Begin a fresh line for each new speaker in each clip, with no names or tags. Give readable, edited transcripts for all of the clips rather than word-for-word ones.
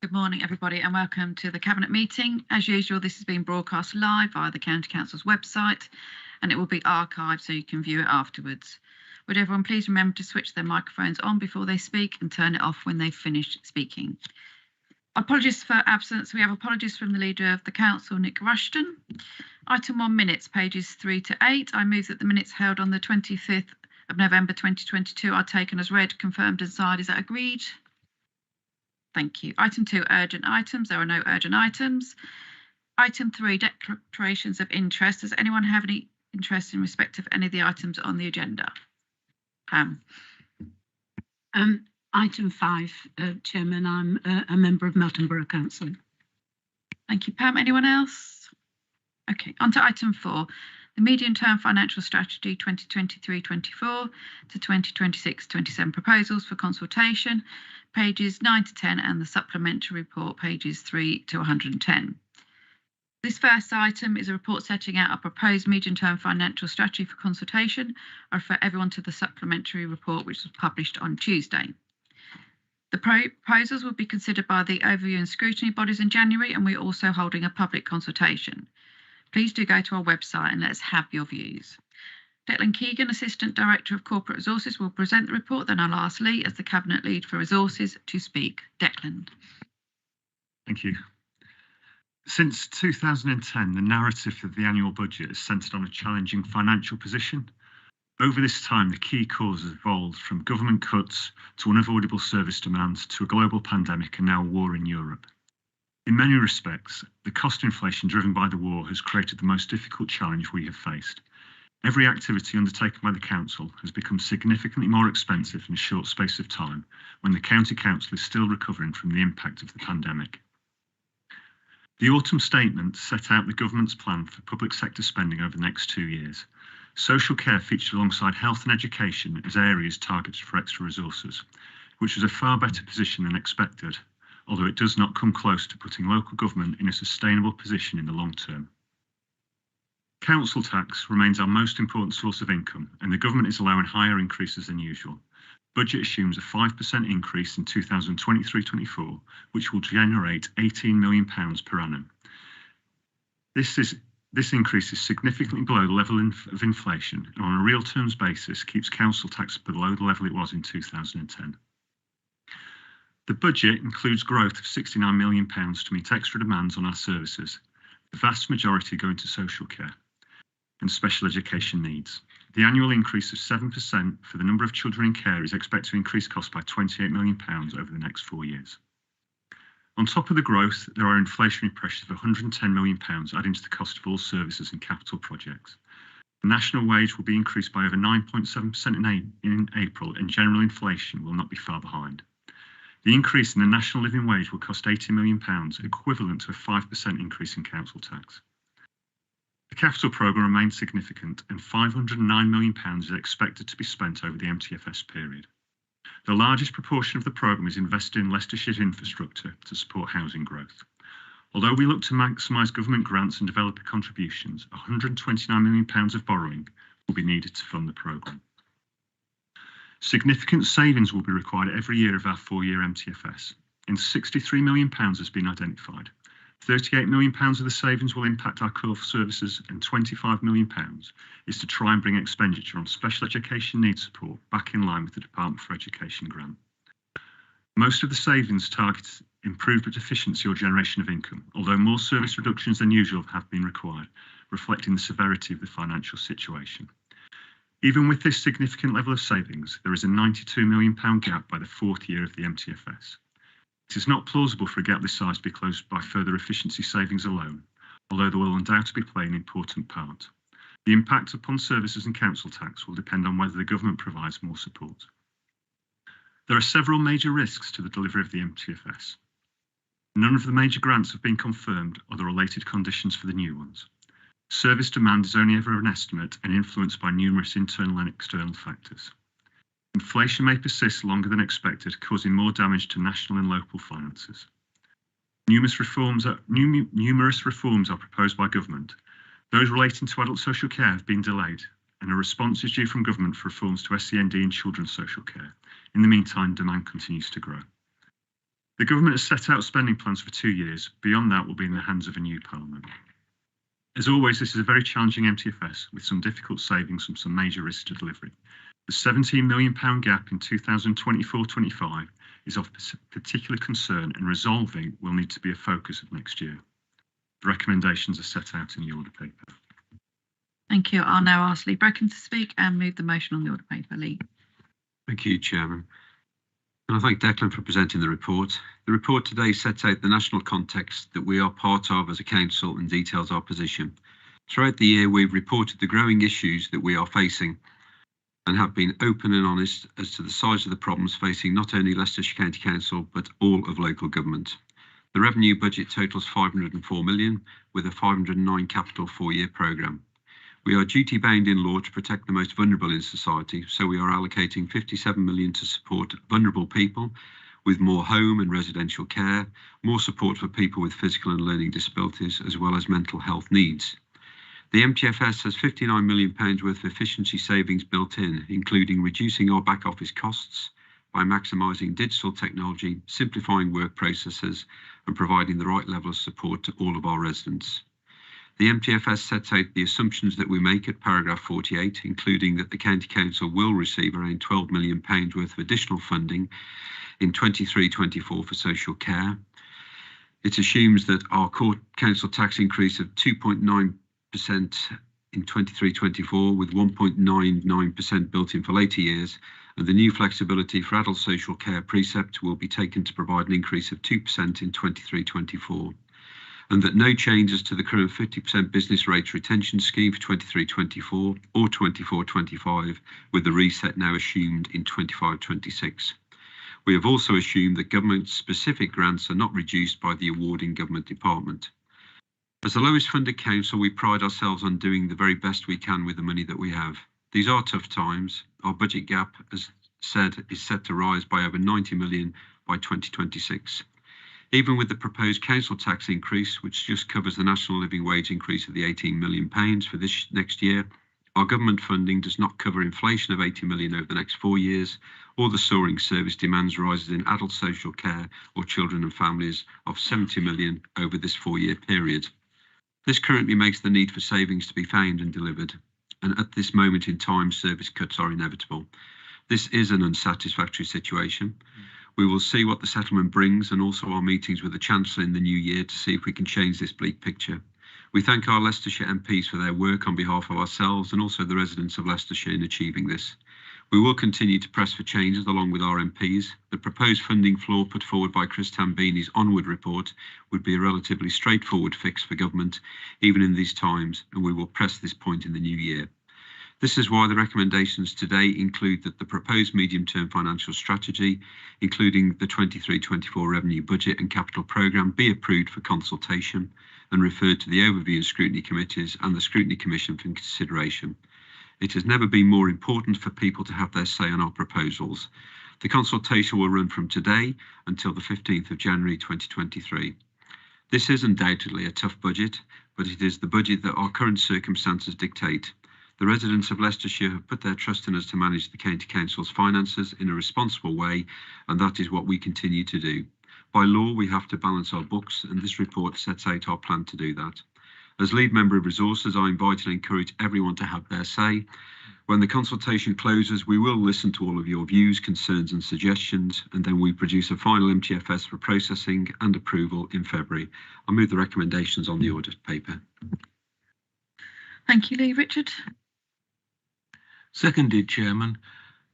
Good morning, everybody, and welcome to the Cabinet meeting. As usual, this is being broadcast live via the County Council's website, and it will be archived so you can view it afterwards. Would everyone please remember to switch their microphones on before they speak and turn it off when they've finished speaking. Apologies for absence. We have apologies from the Leader of the Council, Nick Rushton. Item 1, minutes, pages 3 to 8. I move that the minutes held on the 25th of November 2022 are taken as read, confirmed and signed. Is that agreed? Thank you. Item 2, urgent items. There are no urgent items. Item 3, declarations of interest. Does anyone have any interest in respect of any of the items on the agenda? Pam.
Item 5, Chairman, I'm a member of Melton Borough Council.
Thank you, Pam. Anyone else? Okay, on to item 4. The medium-term financial strategy 2023-24 to 2026-27 proposals for consultation, pages 9 to 10, and the supplementary report, pages 3 to 110. This first item is a report setting out a proposed medium-term financial strategy for consultation. I refer everyone to the supplementary report, which was published on Tuesday. The proposals will be considered by the Overview and Scrutiny bodies in January, and we're also holding a public consultation. Please do go to our website and let's have your views. Declan Keegan, Assistant Director of Corporate Resources, will present the report. Then I'll ask Lee, as the Cabinet Lead for Resources, to speak. Declan.
Thank you. Since 2010, the narrative of the annual budget is centred on a challenging financial position. Over this time, the key cause has evolved from government cuts to unavoidable service demands to a global pandemic and now a war in Europe. In many respects, the cost inflation driven by the war has created the most difficult challenge we have faced. Every activity undertaken by the Council has become significantly more expensive in a short space of time, when the County Council is still recovering from the impact of the pandemic. The autumn statement set out the government's plan for public sector spending over the next 2 years. Social care featured alongside health and education as areas targeted for extra resources, which was a far better position than expected, although it does not come close to putting local government in a sustainable position in the long term. Council tax remains our most important source of income, and the government is allowing higher increases than usual. Budget assumes a 5% increase in 2023-24, which will generate £18 million per annum. This increase is significantly below the level of inflation, and on a real terms basis keeps council tax below the level it was in 2010. The budget includes growth of £69 million to meet extra demands on our services, the vast majority going to social care and special education needs. The annual increase of 7% for the number of children in care is expected to increase costs by £28 million over the next 4 years. On top of the growth, there are inflationary pressures of £110 million adding to the cost of all services and capital projects. The national wage will be increased by over 9.7% in April, and general inflation will not be far behind. The increase in the national living wage will cost £80 million, equivalent to a 5% increase in council tax. The capital programme remains significant, and £509 million is expected to be spent over the MTFS period. The largest proportion of the programme is invested in Leicestershire's infrastructure to support housing growth. Although we look to maximise government grants and developer contributions, £129 million of borrowing will be needed to fund the programme. Significant savings will be required every year of our 4-year MTFS, and £63 million has been identified. £38 million of the savings will impact our core services, and £25 million is to try and bring expenditure on special education needs support back in line with the Department for Education grant. Most of the savings target improved efficiency or generation of income, although more service reductions than usual have been required, reflecting the severity of the financial situation. Even with this significant level of savings, there is a £92 million gap by the 4th year of the MTFS. It is not plausible for a gap this size to be closed by further efficiency savings alone, although they will undoubtedly play an important part. The impact upon services and council tax will depend on whether the government provides more support. There are several major risks to the delivery of the MTFS. None of the major grants have been confirmed or the related conditions for the new ones. Service demand is only ever an estimate and influenced by numerous internal and external factors. Inflation may persist longer than expected, causing more damage to national and local finances. Numerous reforms are proposed by government. Those relating to adult social care have been delayed, and a response is due from government for reforms to SEND and children's social care. In the meantime, demand continues to grow. The government has set out spending plans for 2 years. Beyond that will be in the hands of a new Parliament. As always, this is a very challenging MTFS with some difficult savings and some major risks to delivery. The £17 million gap in 2024-25 is of particular concern, and resolving will need to be a focus of next year. The recommendations are set out in the order paper.
Thank you. I'll now ask Lee Brecken to speak and move the motion on the order paper. Lee.
Thank you, Chairman. And I thank Declan for presenting the report. The report today sets out the national context that we are part of as a council and details our position. Throughout the year, we've reported the growing issues that we are facing and have been open and honest as to the size of the problems facing not only Leicestershire County Council, but all of local government. The revenue budget totals 504 million, with a 509 capital 4-year programme. We are duty bound in law to protect the most vulnerable in society, so we are allocating 57 million to support vulnerable people with more home and residential care, more support for people with physical and learning disabilities, as well as mental health needs. The MTFS has £59 million worth of efficiency savings built in, including reducing our back office costs by maximising digital technology, simplifying work processes, and providing the right level of support to all of our residents. The MTFS sets out the assumptions that we make at paragraph 48, including that the County Council will receive around £12 million worth of additional funding in 23-24 for social care. It assumes that our core council tax increase of 2.9% in 23-24 with 1.99% built in for later years, and the new flexibility for adult social care precept will be taken to provide an increase of 2% in 23-24. And that no changes to the current 50% business rate retention scheme for 23-24 or 24-25, with the reset now assumed in 25-26. We have also assumed that government-specific grants are not reduced by the awarding government department. As the lowest funded council, we pride ourselves on doing the very best we can with the money that we have. These are tough times. Our budget gap, as said, is set to rise by over 90 million by 2026. Even with the proposed council tax increase, which just covers the national living wage increase of the £18 million for this next year, our government funding does not cover inflation of 80 million over the next 4 years, or the soaring service demands rises in adult social care or children and families of 70 million over this 4-year period. This currently makes the need for savings to be found and delivered, and at this moment in time, service cuts are inevitable. This is an unsatisfactory situation. We will see what the settlement brings, and also our meetings with the Chancellor in the new year to see if we can change this bleak picture. We thank our Leicestershire MPs for their work on behalf of ourselves and also the residents of Leicestershire in achieving this. We will continue to press for changes along with our MPs. The proposed funding floor put forward by Chris Tambini's Onward report would be a relatively straightforward fix for government, even in these times, and we will press this point in the new year. This is why the recommendations today include that the proposed medium-term financial strategy, including the 23-24 revenue budget and capital programme, be approved for consultation and referred to the Overview and Scrutiny committees and the Scrutiny Commission for consideration. It has never been more important for people to have their say on our proposals. The consultation will run from today until the 15th of January 2023. This is undoubtedly a tough budget, but it is the budget that our current circumstances dictate. The residents of Leicestershire have put their trust in us to manage the County Council's finances in a responsible way, and that is what we continue to do. By law, we have to balance our books, and this report sets out our plan to do that. As lead member of resources, I invite and encourage everyone to have their say. When the consultation closes, we will listen to all of your views, concerns and suggestions, and then we produce a final MTFS for processing and approval in February. I'll move the recommendations on the audit paper.
Thank you, Lee. Richard?
Seconded, Chairman.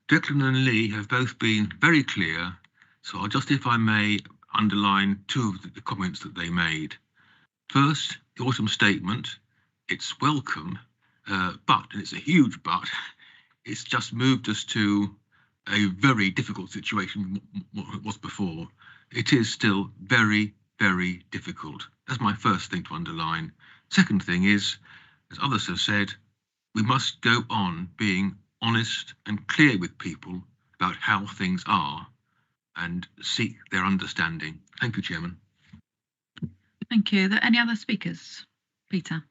Declan and Lee have both been very clear, so I'll just, if I may, underline two of the comments that they made. First, the autumn statement, it's welcome, but, and it's a huge but, it's just moved us to a very difficult situation from what it was before. It is still very, very difficult. That's my first thing to underline. Second thing is, as others have said, we must go on being honest and clear with people about how things are and seek their understanding. Thank you, Chairman.
Thank you. Are there any other speakers? Peter?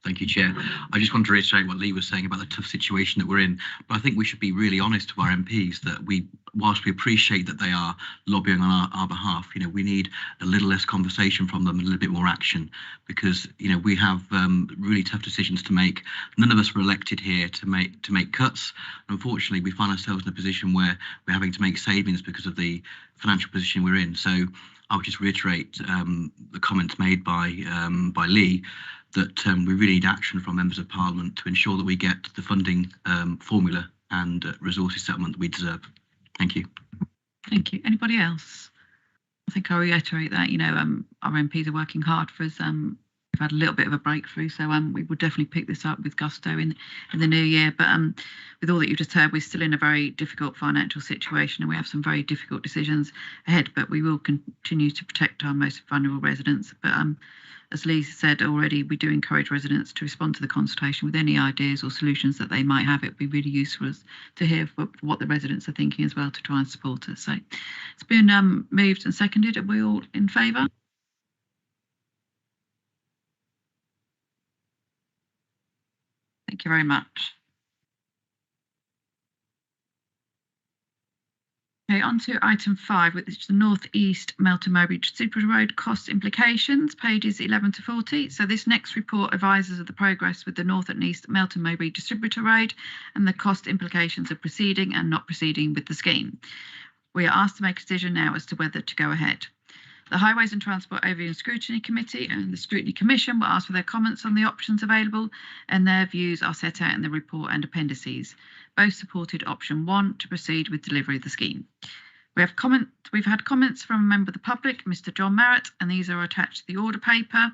Thank you, Chair. I just want to reiterate what Lee was saying about the tough situation that we're in. But I think we should be really honest to our MPs that whilst we appreciate that they are lobbying on our behalf, we need a little less conversation from them and a little bit more action, because we have really tough decisions to make. None of us were elected here to make cuts. Unfortunately, we find ourselves in a position where we're having to make savings because of the financial position we're in. So I would just reiterate the comments made by Lee, that we really need action from members of Parliament to ensure that we get the funding formula and resources settlement that we deserve. Thank you.
Thank you. Anybody else? I think I'll reiterate that, our MPs are working hard for us. We've had a little bit of a breakthrough, so we will definitely pick this up with gusto in the new year. But with all that you've just heard, we're still in a very difficult financial situation and we have some very difficult decisions ahead, but we will continue to protect our most vulnerable residents. But as Lee said already, we do encourage residents to respond to the consultation with any ideas or solutions that they might have. It would be really useful to hear what the residents are thinking as well, to try and support us. So it's been moved and seconded. Are we all in favour? Thank you very much. Okay, on to item 5, which is the North East Melton Mowbray Distributor Road cost implications, pages 11 to 40. So this next report advises of the progress with the North and East Melton Mowbray Distributor Road and the cost implications of proceeding and not proceeding with the scheme. We are asked to make a decision now as to whether to go ahead. The Highways and Transport Overview and Scrutiny Committee and the Scrutiny Commission were asked for their comments on the options available, and their views are set out in the report and appendices. Both supported option 1 to proceed with delivery of the scheme. We've had comments from a member of the public, Mr. John Merritt, and these are attached to the order paper.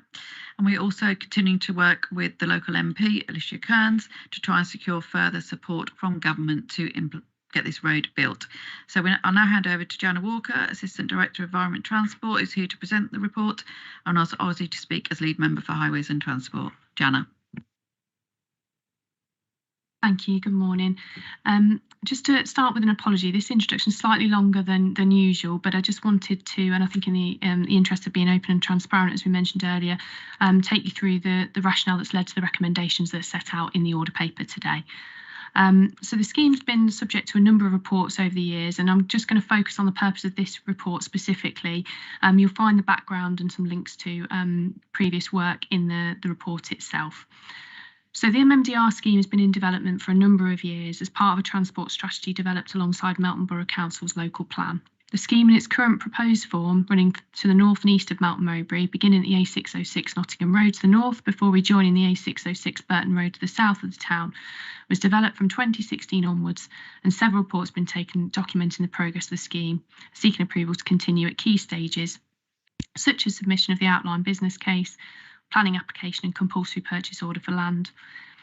And we're also continuing to work with the local MP, Alicia Kearns, to try and secure further support from government to get this road built. So I'll now hand over to Jana Walker, Assistant Director of Environment Transport, who's here to present the report, and also Ozzy to speak as lead member for Highways and Transport. Jana.
Thank you. Good morning. Just to start with an apology, this introduction is slightly longer than usual, but I just wanted to, and I think in the interest of being open and transparent, as we mentioned earlier, take you through the rationale that's led to the recommendations that are set out in the order paper today. So the scheme's been subject to a number of reports over the years, and I'm just going to focus on the purpose of this report specifically. You'll find the background and some links to previous work in the report itself. So the MMDR scheme has been in development for a number of years as part of a transport strategy developed alongside Melton Borough Council's local plan. The scheme in its current proposed form, running to the north and east of Melton Mowbray, beginning at the A606 Nottingham Road to the north before rejoining the A606 Burton Road to the south of the town, was developed from 2016 onwards, and several reports have been taken documenting the progress of the scheme, seeking approval to continue at key stages, such as submission of the outline business case, planning application and compulsory purchase order for land.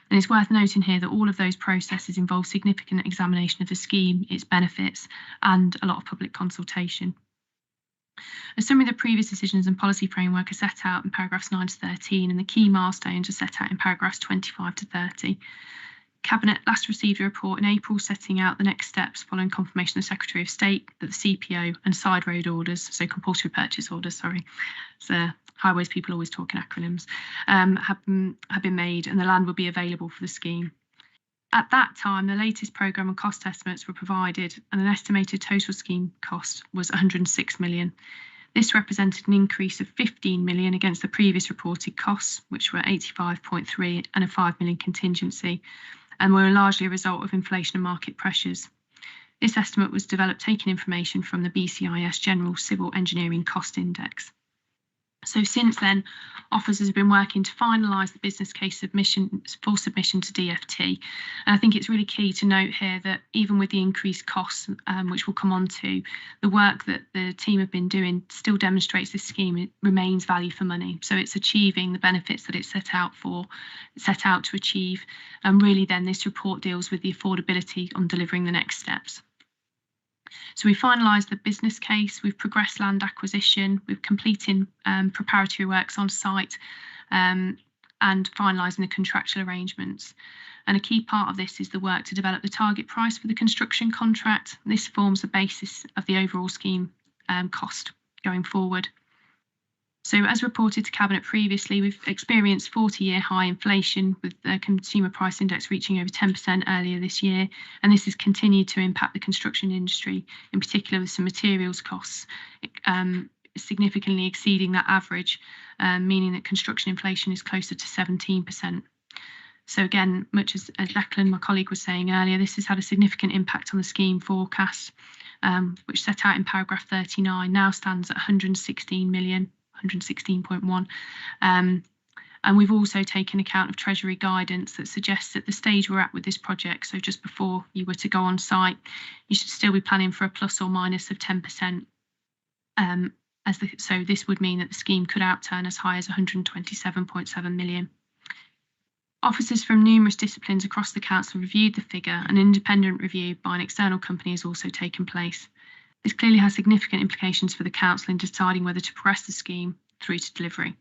And it's worth noting here that all of those processes involve significant examination of the scheme, its benefits, and a lot of public consultation. A summary of the previous decisions and policy framework are set out in paragraphs 9 to 13, and the key milestones are set out in paragraphs 25 to 30. Cabinet last received a report in April setting out the next steps following confirmation of the Secretary of State that the CPO and side road orders, so compulsory purchase orders, so highways people always talk in acronyms, have been made, and the land will be available for the scheme. At that time, the latest programme and cost estimates were provided, and an estimated total scheme cost was 106 million. This represented an increase of 15 million against the previous reported costs, which were 85.3 and a 5 million contingency, and were largely a result of inflation and market pressures. This estimate was developed taking information from the BCIS General Civil Engineering Cost Index. So since then, officers have been working to finalise the business case submission for submission to DFT. And I think it's really key to note here that even with the increased costs, which we'll come on to, the work that the team have been doing still demonstrates this scheme remains value for money. So it's achieving the benefits that it's set out to achieve. And really then this report deals with the affordability on delivering the next steps. So we finalised the business case, we've progressed land acquisition, we've completed preparatory works on site and finalising the contractual arrangements. And a key part of this is the work to develop the target price for the construction contract. This forms the basis of the overall scheme cost going forward. So as reported to Cabinet previously, we've experienced 40-year high inflation with the consumer price index reaching over 10% earlier this year, and this has continued to impact the construction industry, in particular with some materials costs significantly exceeding that average, meaning that construction inflation is closer to 17%. So again, much as Declan, my colleague, was saying earlier, this has had a significant impact on the scheme forecast, which set out in paragraph 39, now stands at 116 million. 116.1, and we've also taken account of Treasury guidance that suggests that the stage we're at with this project, so just before you were to go on site, you should still be planning for a plus or minus of 10%. So this would mean that the scheme could outturn as high as 127.7 million. Officers from numerous disciplines across the council reviewed the figure. An independent review by an external company has also taken place. This clearly has significant implications for the council in deciding whether to progress the scheme through to delivery.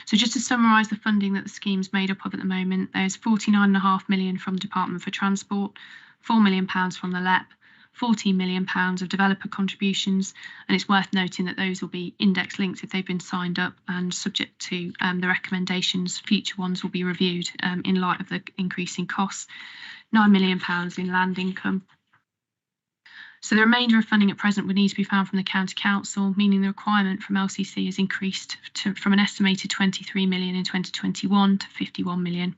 So just to summarise the funding that the scheme's made up of at the moment, there's £49.5 million from the Department for Transport, £4 million from the LEP, £14 million of developer contributions, and it's worth noting that those will be index linked if they've been signed up, and subject to the recommendations, future ones will be reviewed in light of the increasing costs. £9 million in land income. So the remainder of funding at present would need to be found from the County Council, meaning the requirement from LCC has increased from an estimated 23 million in 2021 to 51 million.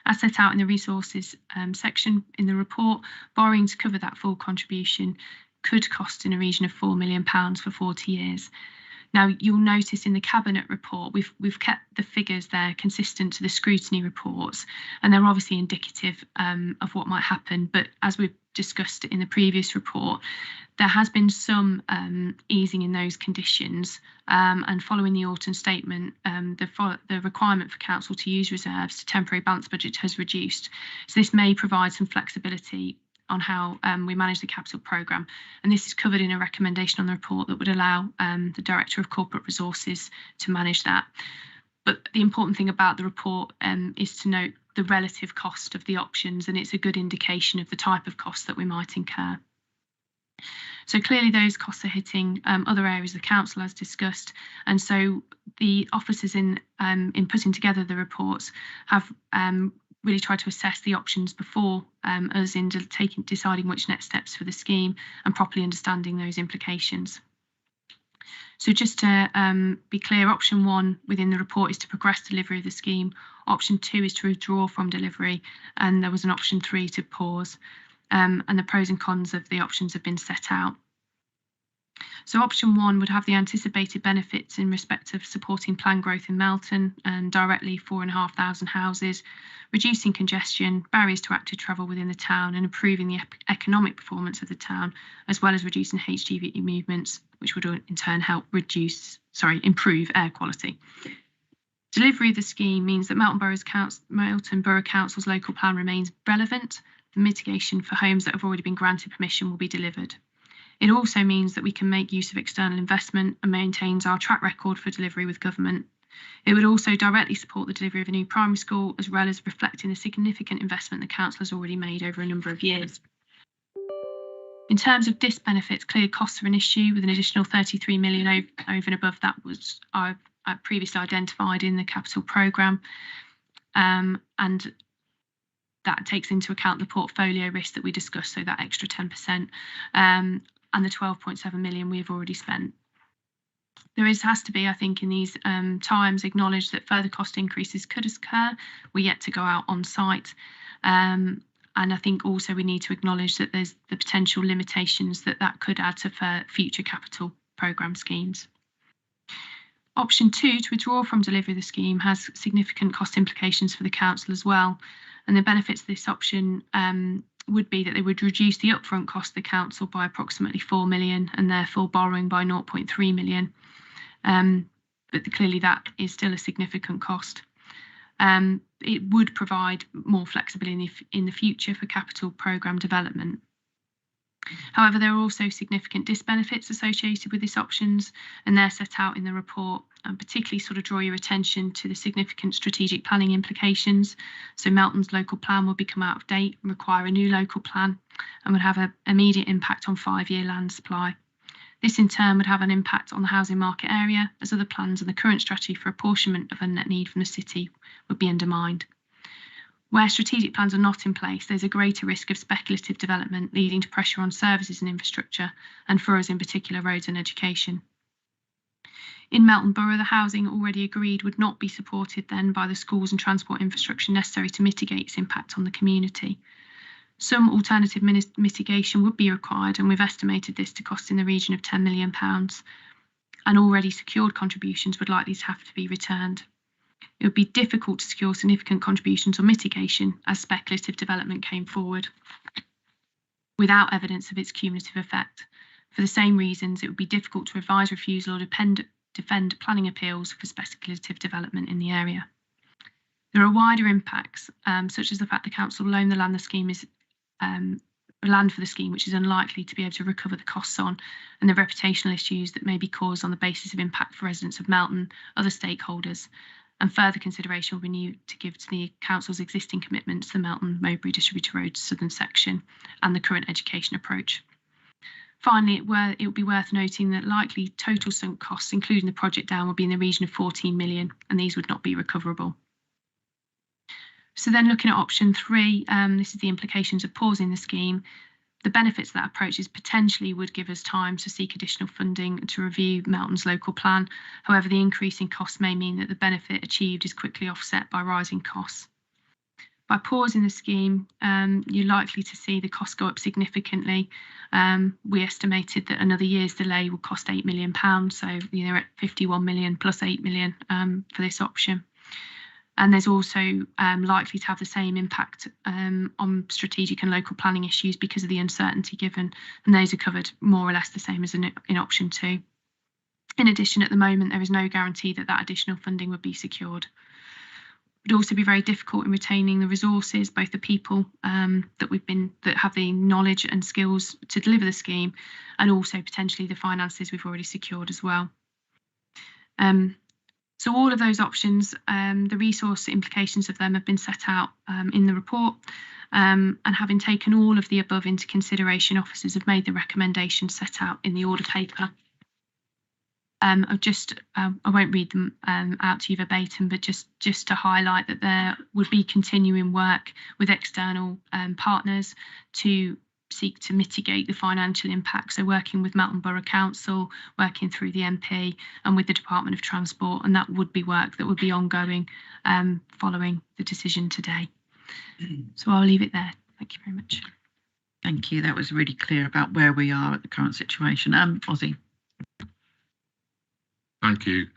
As set out in the resources section in the report, borrowing to cover that full contribution could cost in a region of £4 million for 40 years. Now, you'll notice in the Cabinet report, we've kept the figures there consistent to the scrutiny reports, and they're obviously indicative of what might happen. But as we've discussed in the previous report, there has been some easing in those conditions, and following the autumn statement, the requirement for council to use reserves to temporary balance budget has reduced. So this may provide some flexibility on how we manage the capital programme, and this is covered in a recommendation on the report that would allow the Director of Corporate Resources to manage that. But the important thing about the report is to note the relative cost of the options, and it's a good indication of the type of cost that we might incur. So clearly those costs are hitting other areas of the council as discussed, and so the officers in putting together the reports have really tried to assess the options before us in deciding which next steps for the scheme and properly understanding those implications. So just to be clear, option 1 within the report is to progress delivery of the scheme. Option 2 is to withdraw from delivery, and there was an option 3 to pause. And the pros and cons of the options have been set out. So option 1 would have the anticipated benefits in respect of supporting planned growth in Melton and directly 4,500 houses, reducing congestion, barriers to active travel within the town, and improving the economic performance of the town, as well as reducing HGV movements, which would in turn help improve air quality. Delivery of the scheme means that Melton Borough Council's local plan remains relevant. The mitigation for homes that have already been granted permission will be delivered. It also means that we can make use of external investment and maintains our track record for delivery with government. It would also directly support the delivery of a new primary school, as well as reflecting the significant investment the council has already made over a number of years. In terms of disbenefits, clear costs are an issue, with an additional 33 million over and above that was I've previously identified in the capital programme, and that takes into account the portfolio risk that we discussed, so that extra 10%, and the 12.7 million we've already spent. There has to be, I think, in these times, acknowledged that further cost increases could occur. We're yet to go out on site. And I think also we need to acknowledge that there's the potential limitations that could add to future capital programme schemes. Option 2, to withdraw from delivery of the scheme, has significant cost implications for the council as well. And the benefits of this option would be that they would reduce the upfront cost of the council by approximately 4 million and therefore borrowing by 0.3 million. But clearly that is still a significant cost. It would provide more flexibility in the future for capital programme development. However, there are also significant disbenefits associated with these options, and they're set out in the report, and particularly sort of draw your attention to the significant strategic planning implications. So Melton's local plan will become out of date and require a new local plan, and would have an immediate impact on 5-year land supply. This in turn would have an impact on the housing market area, as other plans and the current strategy for apportionment of unmet need from the city would be undermined. Where strategic plans are not in place, there's a greater risk of speculative development leading to pressure on services and infrastructure, and for us in particular, roads and education. In Melton Borough, the housing already agreed would not be supported then by the schools and transport infrastructure necessary to mitigate its impact on the community. Some alternative mitigation would be required, and we've estimated this to cost in the region of £10 million, and already secured contributions would likely have to be returned. It would be difficult to secure significant contributions or mitigation as speculative development came forward without evidence of its cumulative effect. For the same reasons, it would be difficult to advise refusal or defend planning appeals for speculative development in the area. There are wider impacts, such as the fact the council loaned the land the scheme is land for the scheme, which is unlikely to be able to recover the costs on, and the reputational issues that may be caused on the basis of impact for residents of Melton, other stakeholders, and further consideration will be needed to give to the council's existing commitments to the Melton Mowbray Distributor Road southern section and the current education approach. Finally, it would be worth noting that likely total sunk costs, including the project down, will be in the region of 14 million, and these would not be recoverable. So then looking at option 3, this is the implications of pausing the scheme. The benefits of that approach is potentially would give us time to seek additional funding to review Melton's local plan. However, the increase in costs may mean that the benefit achieved is quickly offset by rising costs. By pausing the scheme, you're likely to see the costs go up significantly. We estimated that another year's delay will cost £8 million, so at 51 million plus 8 million for this option. And there's also likely to have the same impact on strategic and local planning issues because of the uncertainty given, and those are covered more or less the same as in option 2. In addition, at the moment, there is no guarantee that that additional funding would be secured. It would also be very difficult in retaining the resources, both the people that have the knowledge and skills to deliver the scheme, and also potentially the finances we've already secured as well. So all of those options, the resource implications of them have been set out in the report, and having taken all of the above into consideration, officers have made the recommendations set out in the order paper. I won't read them out to you verbatim, but just to highlight that there would be continuing work with external partners to seek to mitigate the financial impact. So working with Melton Borough Council, working through the MP and with the Department of Transport, and that would be work that would be ongoing following the decision today. So I'll leave it there. Thank you very much.
Thank you. That was really clear about where we are at the current situation. Ozzy.
Thank you.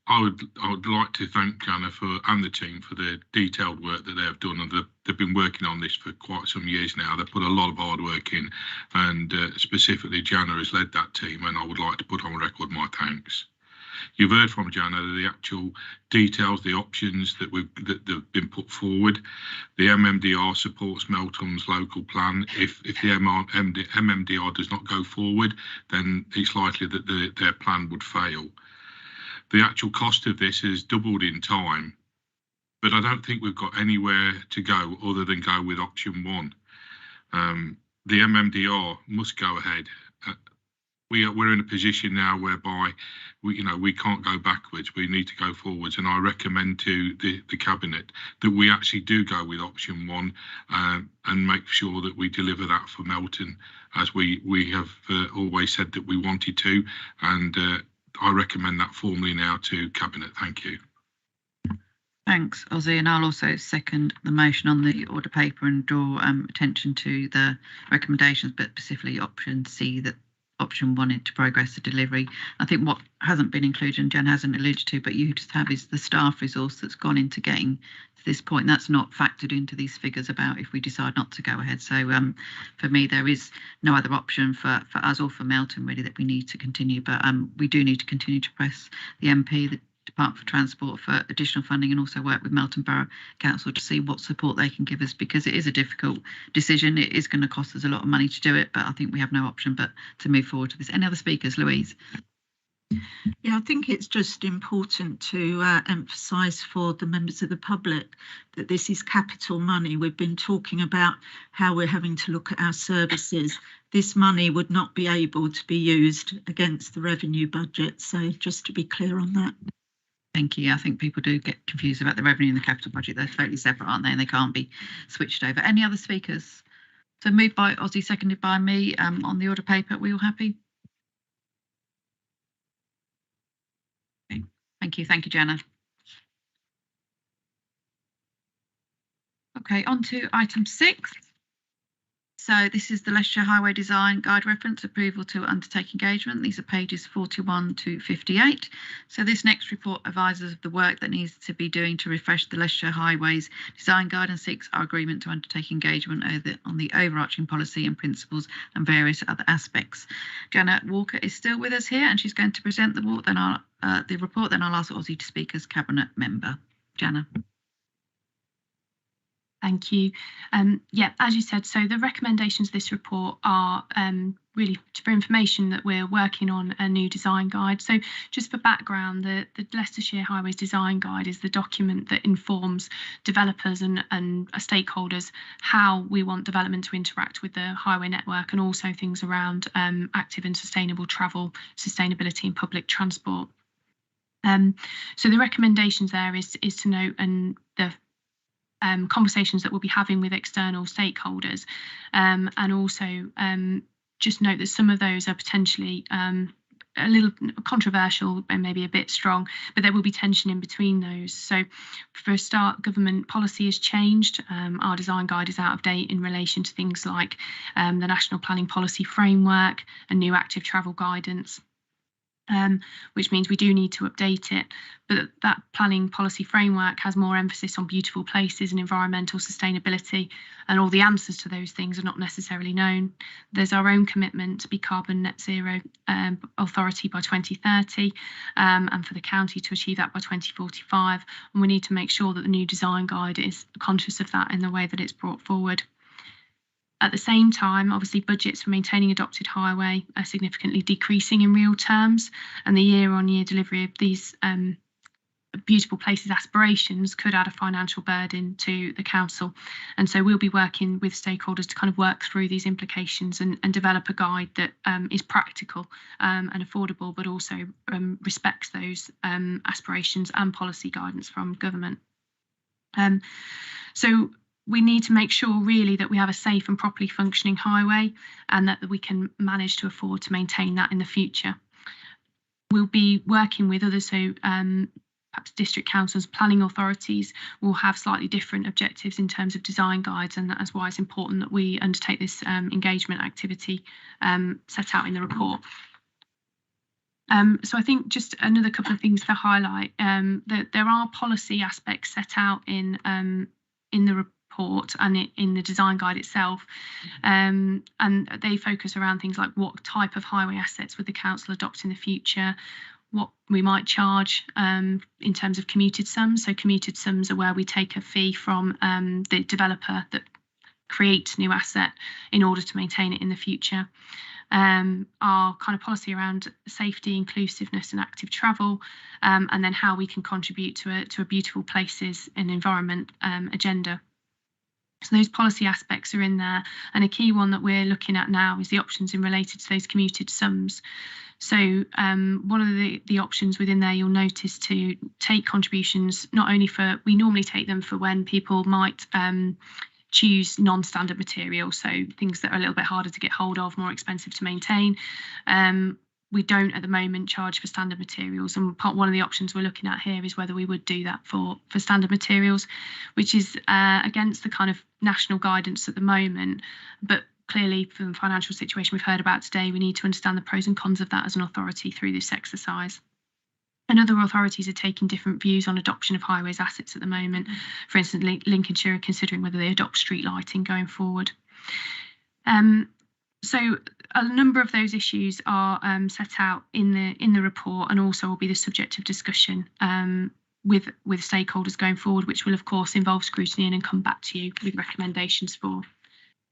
I would like to thank Jana and the team for the detailed work that they have done, and they've been working on this for quite some years now. They've put a lot of hard work in, and specifically Jana has led that team, and I would like to put on record my thanks. You've heard from Jana the actual details, the options that have been put forward. The MMDR supports Melton's local plan. If the MMDR does not go forward, then it's likely that their plan would fail. The actual cost of this has doubled in time, but I don't think we've got anywhere to go other than go with option 1. The MMDR must go ahead. We're in a position now whereby we can't go backwards. We need to go forwards, and I recommend to the cabinet that we actually do go with option 1 and make sure that we deliver that for Melton, as we have always said that we wanted to, and I recommend that formally now to cabinet. Thank you.
Thanks, Ozzy, and I'll also second the motion on the order paper and draw attention to the recommendations, but specifically option C, that option 1 to progress the delivery. I think what hasn't been included, and Jen hasn't alluded to, but you just have, is the staff resource that's gone into getting to this point. That's not factored into these figures about if we decide not to go ahead. So for me, there is no other option for us or for Melton really that we need to continue, but we do need to continue to press the MP, the Department for Transport, for additional funding, and also work with Melton Borough Council to see what support they can give us, because it is a difficult decision. It is going to cost us a lot of money to do it, but I think we have no option but to move forward to this. Any other speakers? Louise?
Yeah, I think it's just important to emphasise for the members of the public that this is capital money. We've been talking about how we're having to look at our services. This money would not be able to be used against the revenue budget. So just to be clear on that.
Thank you. I think people do get confused about the revenue and the capital budget. They're totally separate, aren't they? And they can't be switched over. Any other speakers? So moved by Ozzy, seconded by me. On the order paper, we all happy? Okay. Thank you. Thank you, Jenna. Okay, on to item 6. So this is the Leicestershire Highway Design Guide Reference Approval to Undertake Engagement. These are pages 41 to 58. So this next report advises of the work that needs to be doing to refresh the Leicestershire Highways Design Guide and seeks our agreement to undertake engagement on the overarching policy and principles and various other aspects. Janet Walker is still with us here and she's going to present the report. Then I'll ask Ozzy to speak as Cabinet Member. Jana.
Thank you. Yeah, as you said, so the recommendations of this report are really for information that we're working on a new design guide. So just for background, the Leicestershire Highways Design Guide is the document that informs developers and stakeholders how we want development to interact with the highway network and also things around active and sustainable travel, sustainability and public transport. So the recommendations there is to note and the conversations that we'll be having with external stakeholders, and also just note that some of those are potentially a little controversial and maybe a bit strong, but there will be tension in between those. So for a start, government policy has changed. Our design guide is out of date in relation to things like the National Planning Policy Framework and new active travel guidance. Which means we do need to update it, but that planning policy framework has more emphasis on beautiful places and environmental sustainability, and all the answers to those things are not necessarily known. There's our own commitment to be carbon net zero authority by 2030, and for the county to achieve that by 2045, and we need to make sure that the new design guide is conscious of that in the way that it's brought forward. At the same time, obviously, budgets for maintaining adopted highway are significantly decreasing in real terms, and the year-on-year delivery of these beautiful places aspirations could add a financial burden to the council. And so we'll be working with stakeholders to kind of work through these implications and develop a guide that is practical and affordable, but also respects those aspirations and policy guidance from government. So we need to make sure really that we have a safe and properly functioning highway and that we can manage to afford to maintain that in the future. We'll be working with others, so perhaps district councils, planning authorities will have slightly different objectives in terms of design guides, and that's why it's important that we undertake this engagement activity set out in the report. So I think just another couple of things to highlight, that there are policy aspects set out in the report and in the design guide itself, and they focus around things like what type of highway assets would the council adopt in the future, what we might charge in terms of commuted sums. So commuted sums are where we take a fee from the developer that creates new asset in order to maintain it in the future. Our kind of policy around safety, inclusiveness and active travel, and then how we can contribute to a beautiful places and environment agenda. So those policy aspects are in there, and a key one that we're looking at now is the options in related to those commuted sums. So one of the options within there, you'll notice to take contributions, not only for, we normally take them for when people might choose non-standard material, so things that are a little bit harder to get hold of, more expensive to maintain. We don't at the moment charge for standard materials, and one of the options we're looking at here is whether we would do that for standard materials, which is against the kind of national guidance at the moment, but clearly from the financial situation we've heard about today, we need to understand the pros and cons of that as an authority through this exercise. And other authorities are taking different views on adoption of highways assets at the moment. For instance, Lincolnshire are considering whether they adopt street lighting going forward. So a number of those issues are set out in the report, and also will be the subject of discussion with stakeholders going forward, which will of course involve scrutiny and come back to you with recommendations for.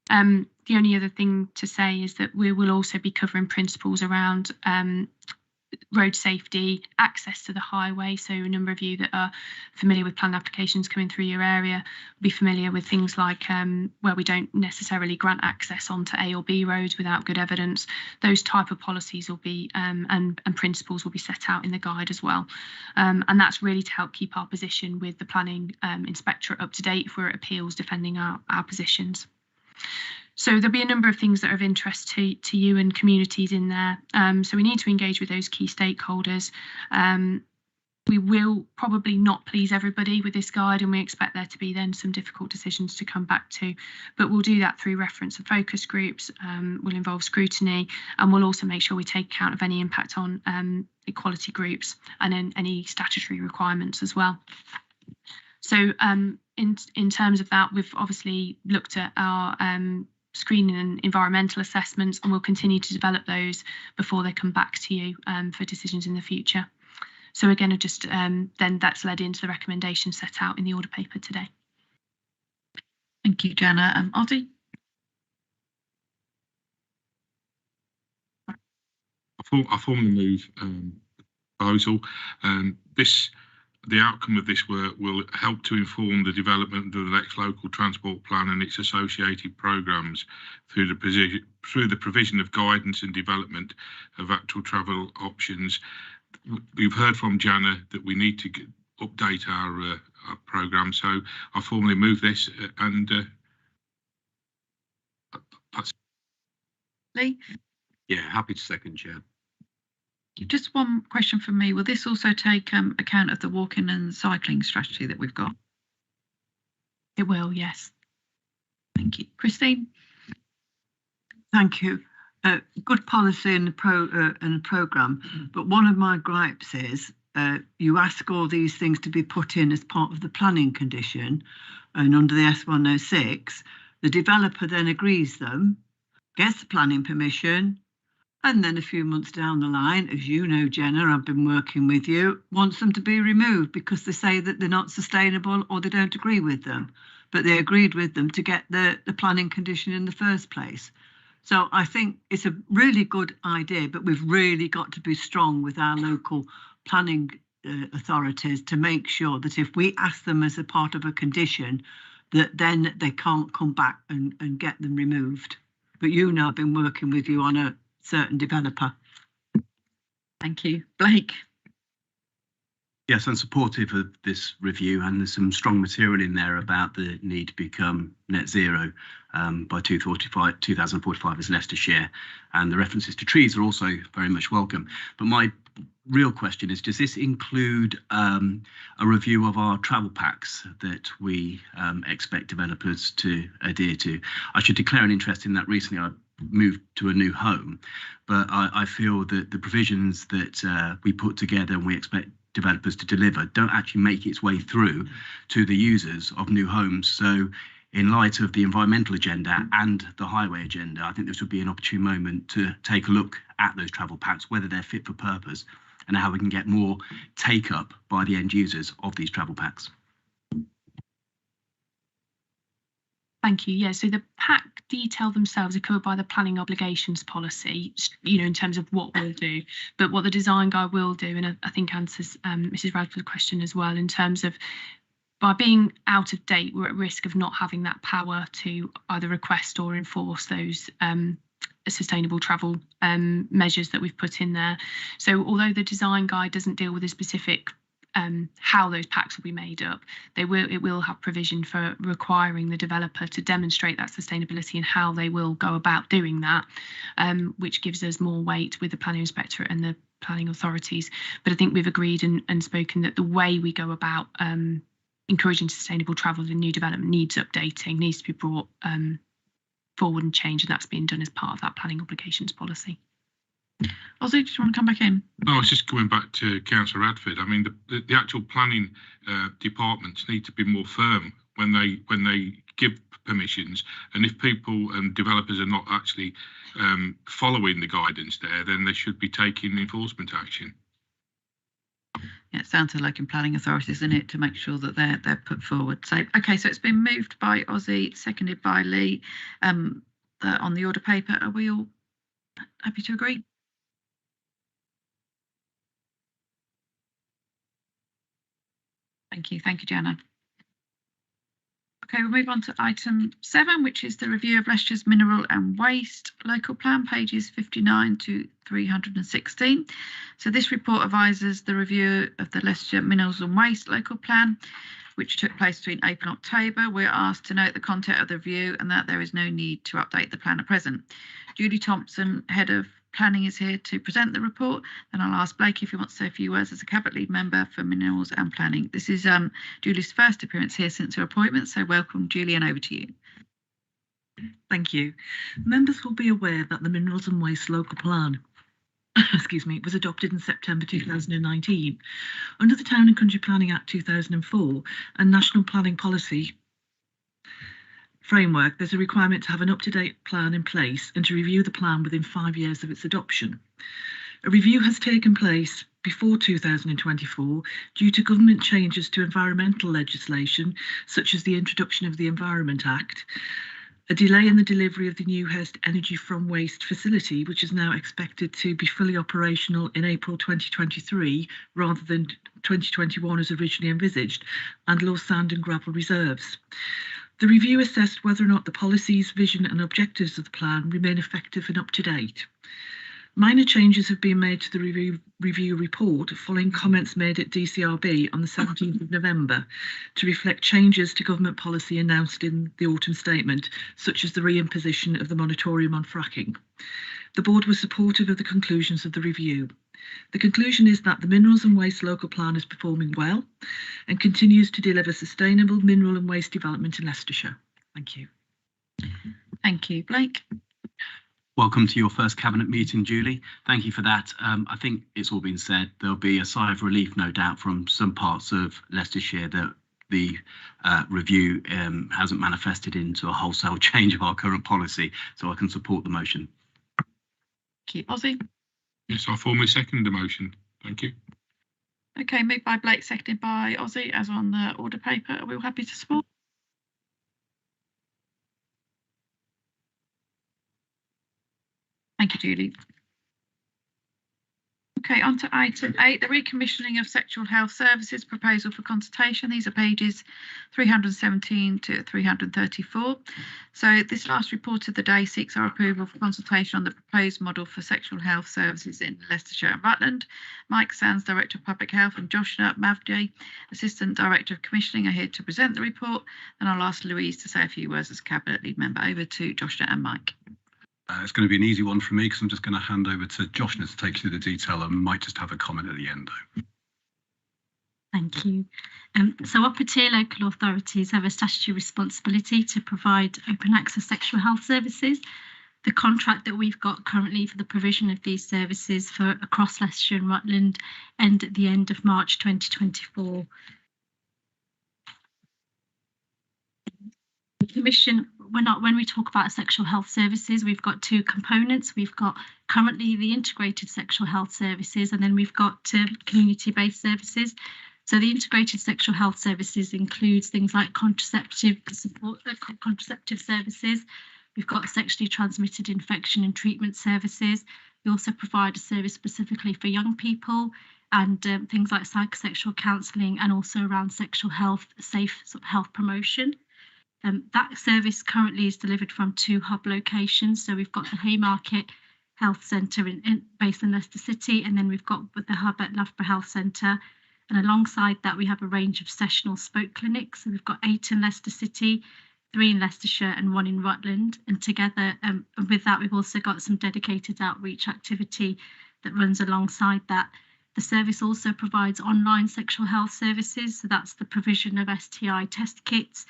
The only other thing to say is that we will also be covering principles around road safety, access to the highway. So a number of you that are familiar with planning applications coming through your area will be familiar with things like where we don't necessarily grant access onto A or B roads without good evidence. Those type of policies will be and principles will be set out in the guide as well. And that's really to help keep our position with the planning inspectorate up to date if we're at appeals defending our positions. So there'll be a number of things that are of interest to you and communities in there. So we need to engage with those key stakeholders. We will probably not please everybody with this guide, and we expect there to be then some difficult decisions to come back to, but we'll do that through reference and focus groups. We'll involve scrutiny, and we'll also make sure we take account of any impact on equality groups and then any statutory requirements as well. So in terms of that, we've obviously looked at our screening and environmental assessments, and we'll continue to develop those before they come back to you for decisions in the future. So again, just then that's led into the recommendations set out in the order paper today.
Thank you, Jenna. Ozzy?
I formally move proposal. The outcome of this work will help to inform the development of the next local transport plan and its associated programmes through the provision of guidance and development of actual travel options. We've heard from Jana that we need to update our programme, so I formally move this and that's
Lee?
Yeah, happy to second, Chair.
Just one question from me. Will this also take account of the walking and cycling strategy that we've got?
It will, yes.
Thank you. Christine?
Thank you. Good policy in the programme, but one of my gripes is you ask all these things to be put in as part of the planning condition, and under the S106, the developer then agrees them, gets the planning permission, and then a few months down the line, as you know, Jenna, I've been working with you, wants them to be removed because they say that they're not sustainable or they don't agree with them, but they agreed with them to get the planning condition in the first place. So I think it's a really good idea, but we've really got to be strong with our local planning authorities to make sure that if we ask them as a part of a condition, that then they can't come back and get them removed. But you know, I've been working with you on a certain developer.
Thank you. Blake?
Yes, I'm supportive of this review, and there's some strong material in there about the need to become net zero by 2045 as Leicestershire, and the references to trees are also very much welcome. But my real question is, does this include a review of our travel packs that we expect developers to adhere to? I should declare an interest in that. Recently I moved to a new home, but I feel that the provisions that we put together and we expect developers to deliver don't actually make its way through to the users of new homes. So in light of the environmental agenda and the highway agenda, I think this would be an opportune moment to take a look at those travel packs, whether they're fit for purpose and how we can get more take up by the end users of these travel packs.
Thank you. Yeah, so the pack detail themselves are covered by the planning obligations policy, you know, in terms of what we'll do, but what the design guide will do, and I think answers Mrs. Radford's question as well, in terms of by being out of date, we're at risk of not having that power to either request or enforce those sustainable travel measures that we've put in there. So although the design guide doesn't deal with a specific how those packs will be made up, it will have provision for requiring the developer to demonstrate that sustainability and how they will go about doing that, which gives us more weight with the planning inspectorate and the planning authorities. But I think we've agreed and spoken that the way we go about encouraging sustainable travel in new development needs updating, needs to be brought forward and changed, and that's being done as part of that planning obligations policy.
Ozzy, do you want to come back in?
No, I was just coming back to Councillor Radford. I mean, the actual planning departments need to be more firm when they give permissions, and if people and developers are not actually following the guidance there, then they should be taking enforcement action.
Yeah, it sounds like in planning authorities, isn't it, to make sure that they're put forward. So okay, so it's been moved by Ozzy, seconded by Lee. On the order paper, are we all happy to agree? Thank you, Joanna. Okay, we'll move on to item 7, which is the review of Leicestershire's mineral and waste local plan, pages 59 to 316. So this report advises the review of the Leicestershire minerals and waste local plan, which took place between April and October. We're asked to note the content of the review and that there is no need to update the plan at present. Julie Thompson, Head of Planning, is here to present the report. And I'll ask Blake if he wants to say a few words as a Cabinet Lead Member for Minerals and Planning. This is Julie's first appearance here since her appointment, so welcome, Julie, and over to you.
Thank you. Members will be aware that the Minerals and Waste Local Plan was adopted in September 2019. Under the Town and Country Planning Act 2004 and National Planning Policy Framework, there's a requirement to have an up-to-date plan in place and to review the plan within 5 years of its adoption. A review has taken place before 2024 due to government changes to environmental legislation, such as the introduction of the Environment Act, a delay in the delivery of the new Hurst Energy from Waste facility, which is now expected to be fully operational in April 2023 rather than 2021 as originally envisaged, and low sand and gravel reserves. The review assessed whether or not the policies, vision and objectives of the plan remain effective and up to date. Minor changes have been made to the review report following comments made at DCRB on the 17th of November to reflect changes to government policy announced in the autumn statement, such as the reimposition of the moratorium on fracking. The board was supportive of the conclusions of the review. The conclusion is that the Minerals and Waste Local Plan is performing well and continues to deliver sustainable mineral and waste development in Leicestershire. Thank you.
Thank you, Blake.
Welcome to your first Cabinet meeting, Julie. Thank you for that. I think it's all been said. There'll be a sigh of relief, no doubt, from some parts of Leicestershire that the review hasn't manifested into a wholesale change of our current policy, so I can support the motion.
Thank you, Ozzy.
Yes, I formally second the motion. Thank you.
Okay, moved by Blake, seconded by Ozzy, as on the order paper. Are we all happy to support? Thank you, Julie. Okay, on to item 8, the recommissioning of sexual health services proposal for consultation. These are pages 317 to 334. So this last report of the day seeks our approval for consultation on the proposed model for sexual health services in Leicestershire and Rutland. Mike Sands, Director of Public Health, and Joshua Mowbray, Assistant Director of Commissioning, are here to present the report. And I'll ask Louise to say a few words as Cabinet Lead Member. Over to Joshua and Mike.
It's going to be an easy one for me because I'm just going to hand over to Joshua to take you through the detail and might just have a comment at the end though.
Thank you. So upper tier local authorities have a statutory responsibility to provide open access sexual health services. The contract that we've got currently for the provision of these services for across Leicestershire and Rutland end at the end of March 2024. The Commission, when we talk about sexual health services, we've got two components. We've got currently the integrated sexual health services, and then we've got community-based services. So the integrated sexual health services includes things like contraceptive support, contraceptive services. We've got sexually transmitted infection and treatment services. We also provide a service specifically for young people, and things like psychosexual counselling, and also around sexual health, safe sort of health promotion. That service currently is delivered from 2 hub locations. So we've got the Haymarket Health Centre based in Leicester City, and then we've got the hub at Loughborough Health Centre. And alongside that, we have a range of sessional spoke clinics. So we've got 8 in Leicester City, 3 in Leicestershire and 1 in Rutland. And together with that, we've also got some dedicated outreach activity that runs alongside that. The service also provides online sexual health services. So that's the provision of STI test kits,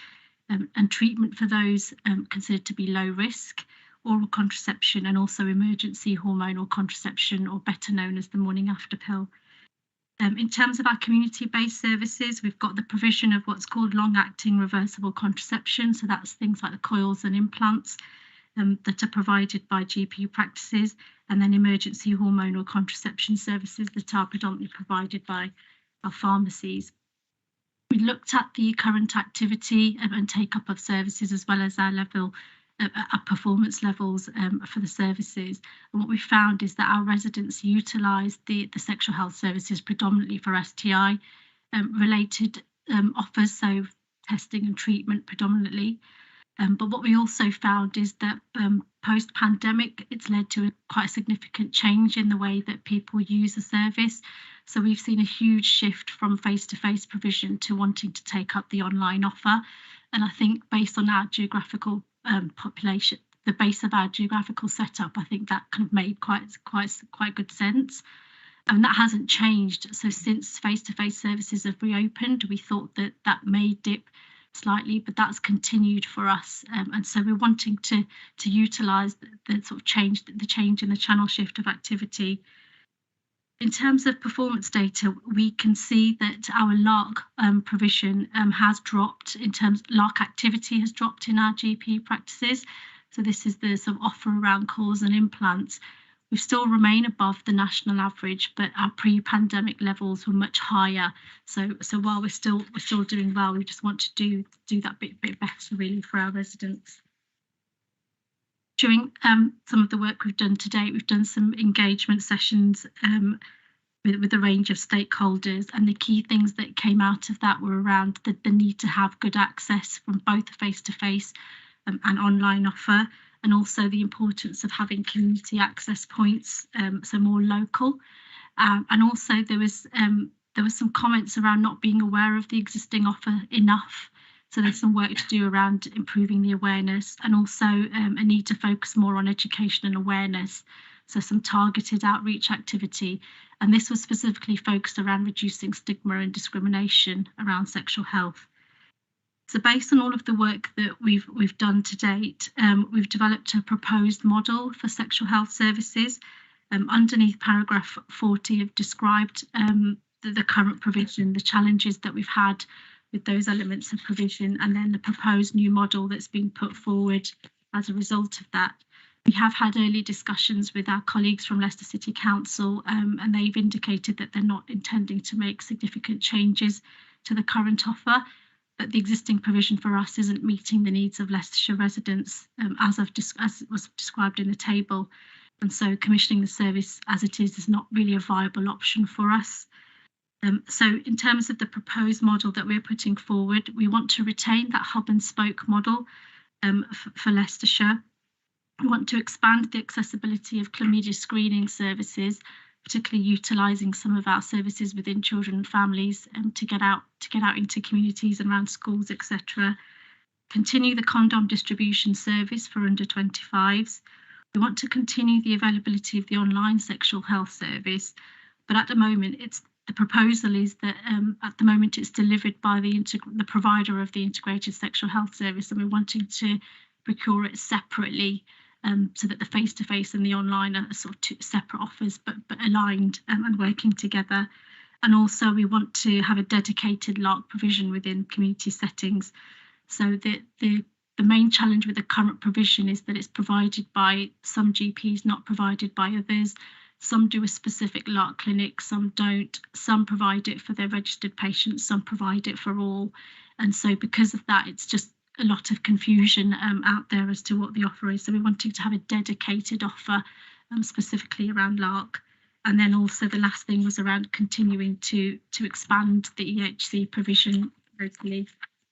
and treatment for those considered to be low risk, oral contraception, and also emergency hormonal contraception, or better known as the morning after pill. In terms of our community-based services, we've got the provision of what's called long-acting reversible contraception. So that's things like the coils and implants that are provided by GP practices, and then emergency hormonal contraception services that are predominantly provided by our pharmacies. We looked at the current activity and take-up of services, as well as our performance levels for the services. And what we found is that our residents utilise the sexual health services predominantly for STI related offers, so testing and treatment predominantly. But what we also found is that post-pandemic, it's led to quite a significant change in the way that people use the service. So we've seen a huge shift from face-to-face provision to wanting to take up the online offer. And I think based on our geographical population, the base of our geographical setup, I think that kind of made quite good sense. And that hasn't changed. So since face-to-face services have reopened, we thought that that may dip slightly, but that's continued for us. And so we're wanting to utilise the sort of change in the channel shift of activity. In terms of performance data, we can see that our LARC provision has dropped. In terms, LARC activity has dropped in our GP practices. So this is the sort of offer around calls and implants. We still remain above the national average, but our pre-pandemic levels were much higher. So while we're still doing well, we just want to do that bit better really for our residents. During some of the work we've done to date, we've done some engagement sessions with a range of stakeholders, and the key things that came out of that were around the need to have good access from both the face-to-face and online offer, and also the importance of having community access points, so more local. And also there was some comments around not being aware of the existing offer enough. So there's some work to do around improving the awareness, and also a need to focus more on education and awareness. So some targeted outreach activity. And this was specifically focused around reducing stigma and discrimination around sexual health. So based on all of the work that we've done to date, we've developed a proposed model for sexual health services. Underneath paragraph 40, I've described the current provision, the challenges that we've had with those elements of provision, and then the proposed new model that's been put forward as a result of that. We have had early discussions with our colleagues from Leicester City Council, and they've indicated that they're not intending to make significant changes to the current offer. But the existing provision for us isn't meeting the needs of Leicestershire residents, as was described in the table. And so commissioning the service as it is not really a viable option for us. So in terms of the proposed model that we're putting forward, we want to retain that hub and spoke model for Leicestershire. We want to expand the accessibility of chlamydia screening services, particularly utilising some of our services within children and families, to get out into communities and around schools, etc. Continue the condom distribution service for under 25s. We want to continue the availability of the online sexual health service, but at the moment the proposal is that at the moment it's delivered by the provider of the integrated sexual health service, and we're wanting to procure it separately. So that the face-to-face and the online are sort of two separate offers, but aligned and working together. And also we want to have a dedicated LARC provision within community settings. So the main challenge with the current provision is that it's provided by some GPs, not provided by others. Some do a specific LARC clinic, some don't. Some provide it for their registered patients, some provide it for all. And so because of that, it's just a lot of confusion out there as to what the offer is. So we're wanting to have a dedicated offer specifically around LARC. And then also the last thing was around continuing to expand the EHC provision locally.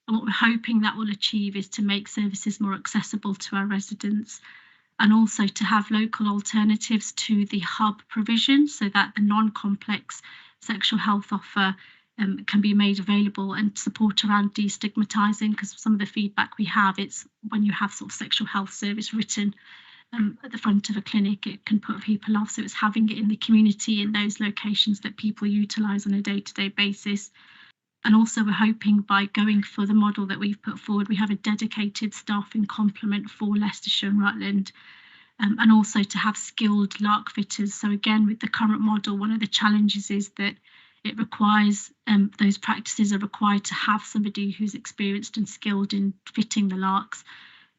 And what we're hoping that will achieve is to make services more accessible to our residents, and also to have local alternatives to the hub provision, so that the non-complex sexual health offer can be made available, and support around destigmatising, because some of the feedback we have, it's when you have sort of sexual health service written at the front of a clinic, it can put people off. So it's having it in the community in those locations that people utilise on a day-to-day basis. And also we're hoping by going for the model that we've put forward, we have a dedicated staffing complement for Leicestershire and Rutland, and also to have skilled LARC fitters. So again, with the current model, one of the challenges is that it requires, those practices are required to have somebody who's experienced and skilled in fitting the LARCs,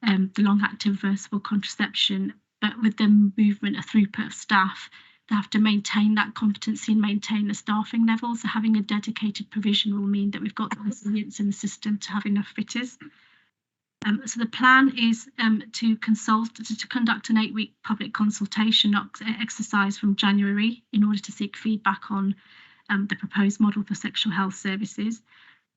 the long-acting reversible contraception. But with the movement, a throughput of staff, they have to maintain that competency and maintain the staffing levels. So having a dedicated provision will mean that we've got the resilience in the system to have enough fitters. So the plan is to conduct an 8-week public consultation exercise from January in order to seek feedback on the proposed model for sexual health services.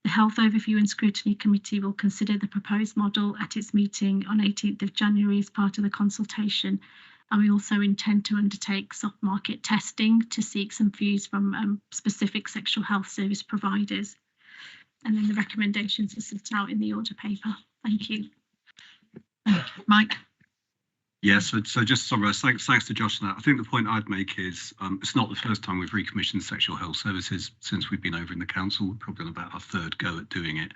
The Health Overview and Scrutiny Committee will consider the proposed model at its meeting on 18th of January as part of the consultation. And we also intend to undertake soft market testing to seek some views from specific sexual health service providers. And then the recommendations are set out in the order paper. Thank you.
Mike?
Yes, so just to summarise, thanks to Josh on that. I think the point I'd make is it's not the first time we've recommissioned sexual health services since we've been over in the council. We're probably on about our third go at doing it.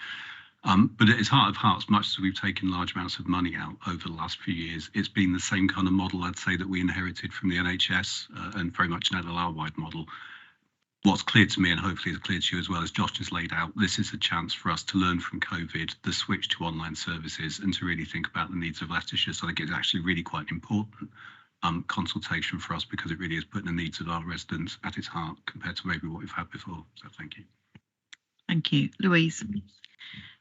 But at its heart of hearts, much as we've taken large amounts of money out over the last few years, it's been the same kind of model, I'd say, that we inherited from the NHS and very much an LLR-wide model. What's clear to me, and hopefully is clear to you as well, as Josh just laid out, this is a chance for us to learn from COVID, the switch to online services, and to really think about the needs of Leicestershire. So I think it's actually really quite important consultation for us, because it really is putting the needs of our residents at its heart compared to maybe what we've had before. So thank you.
Thank you. Louise?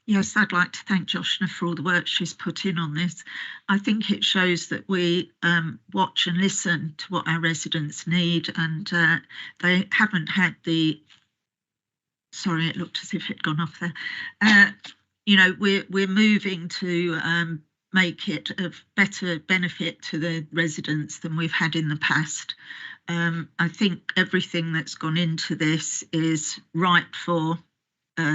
Yes, I'd like to thank Joshna for all the work she's put in on this. I think it shows that we watch and listen to what our residents need, and they haven't had the, sorry, it looked as if it'd gone off there. You know, we're moving to make it of better benefit to the residents than we've had in the past. I think everything that's gone into this is right for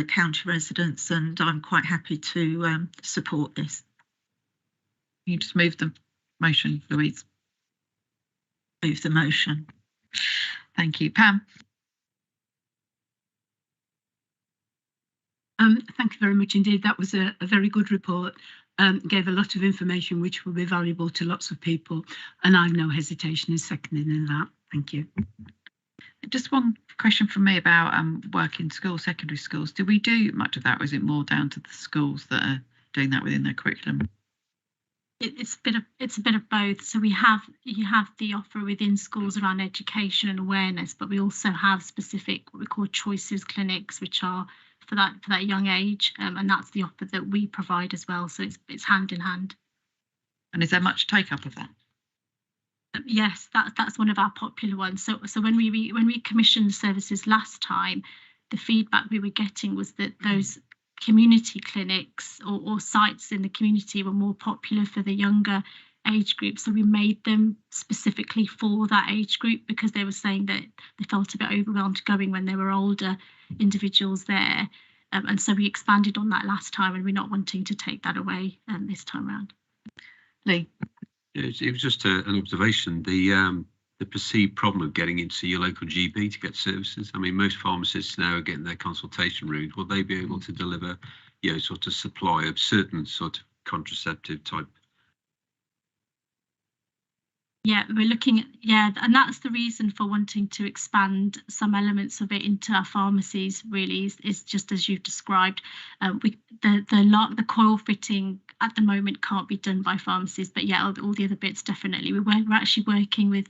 county residents, and I'm quite happy to support this.
You just move the motion, Louise.
Move the motion.
Thank you. Pam?
Thank you very much indeed. That was a very good report. Gave a lot of information which will be valuable to lots of people, and I've no hesitation in seconding in that. Thank you.
Just one question from me about work in schools, secondary schools. Do we do much of that, or is it more down to the schools that are doing that within their curriculum?
It's a bit of both. So you have the offer within schools around education and awareness, but we also have specific what we call choices clinics, which are for that young age, and that's the offer that we provide as well. So it's hand in hand.
And is there much take up of that?
Yes, that's one of our popular ones. So when we commissioned services last time, the feedback we were getting was that those community clinics or sites in the community were more popular for the younger age group. So we made them specifically for that age group, because they were saying that they felt a bit overwhelmed going when there were older individuals there. And so we expanded on that last time, and we're not wanting to take that away this time around.
Lee?
It was just an observation. The perceived problem of getting into your local GP to get services. I mean, most pharmacists now are getting their consultation rooms. Will they be able to deliver, sort of supply of certain sort of contraceptive type?
Yeah, we're looking at, and that's the reason for wanting to expand some elements of it into our pharmacies. Really, is just as you've described. The coil fitting at the moment can't be done by pharmacies, but yeah, all the other bits definitely. We're actually working with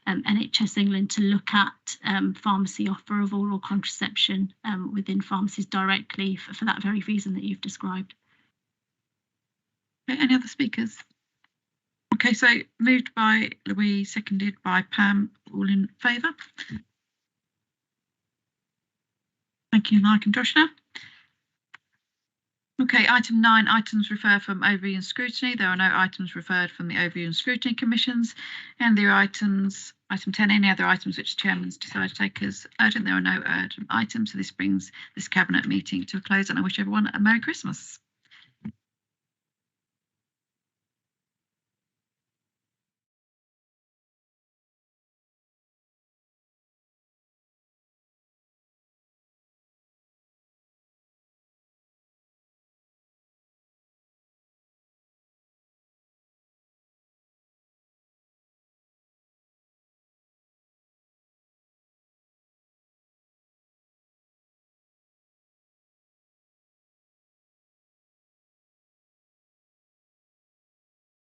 NHS England to look at pharmacy offer of oral contraception within pharmacies directly for that very reason that you've described.
Okay, any other speakers? Okay, so moved by Louise, seconded by Pam, all in favour? Thank you, Mike and Joshna. Okay, item 9, items referred from Overview and Scrutiny. There are no items referred from the Overview and Scrutiny Commissions. And there are items, item 10, any other items which the Chairman's decided to take as urgent. There are no urgent items, so this brings this Cabinet meeting to a close, and I wish everyone a Merry Christmas.